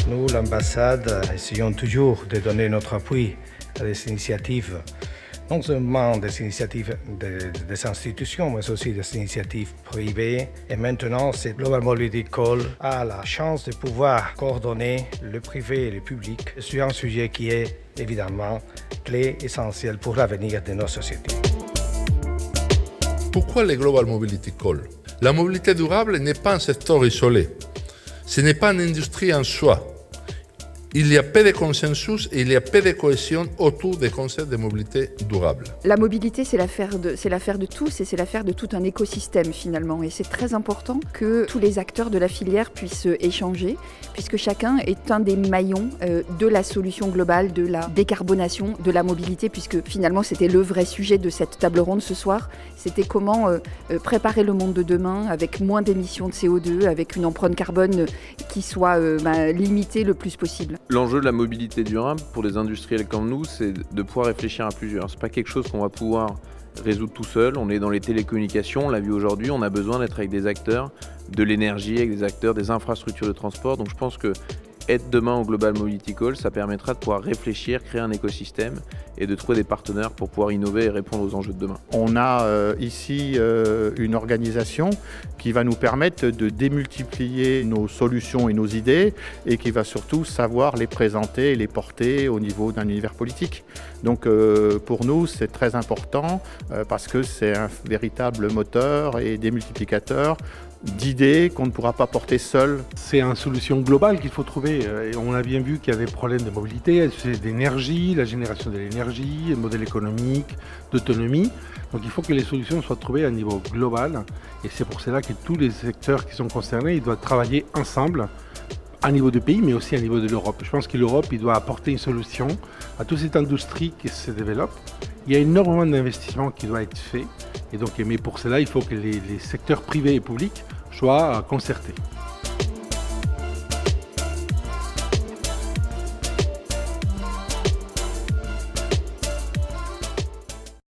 Nous, l'ambassade, essayons toujours de donner notre appui à des initiatives, non seulement des initiatives des institutions, mais aussi des initiatives privées. Et maintenant, c'est Global Mobility Call a la chance de pouvoir coordonner le privé et le public sur un sujet qui est évidemment clé, essentiel pour l'avenir de nos sociétés. Pourquoi les Global Mobility Call? La mobilité durable n'est pas un secteur isolé. Ce n'est pas une industrie en soi. Il y a peu de consensus et il y a peu de cohésion autour des concepts de mobilité durable. La mobilité, c'est l'affaire de tous et c'est l'affaire de tout un écosystème finalement. Et c'est très important que tous les acteurs de la filière puissent échanger, puisque chacun est un des maillons de la solution globale, de la décarbonation de la mobilité, puisque finalement c'était le vrai sujet de cette table ronde ce soir. C'était comment préparer le monde de demain avec moins d'émissions de CO2, avec une empreinte carbone qui soit limitée le plus possible. L'enjeu de la mobilité durable pour les industriels comme nous, c'est de pouvoir réfléchir à plusieurs. C'est pas quelque chose qu'on va pouvoir résoudre tout seul. On est dans les télécommunications, on l'a vu aujourd'hui, on a besoin d'être avec des acteurs de l'énergie, avec des acteurs des infrastructures de transport. Donc je pense que être demain au Global Mobility Call, ça permettra de pouvoir réfléchir, créer un écosystème et de trouver des partenaires pour pouvoir innover et répondre aux enjeux de demain. On a ici une organisation qui va nous permettre de démultiplier nos solutions et nos idées et qui va surtout savoir les présenter et les porter au niveau d'un univers politique. Donc pour nous, c'est très important parce que c'est un véritable moteur et démultiplicateur d'idées qu'on ne pourra pas porter seul. C'est une solution globale qu'il faut trouver. Et on a bien vu qu'il y avait des problèmes de mobilité, d'énergie, la génération de l'énergie, le modèle économique, d'autonomie. Donc il faut que les solutions soient trouvées à un niveau global. Et c'est pour cela que tous les secteurs qui sont concernés, ils doivent travailler ensemble à niveau du pays, mais aussi à niveau de l'Europe. Je pense que l'Europe doit apporter une solution à toute cette industrie qui se développe. Il y a énormément d'investissements qui doivent être faits. Et donc, mais pour cela, il faut que les secteurs privés et publics soient concertés.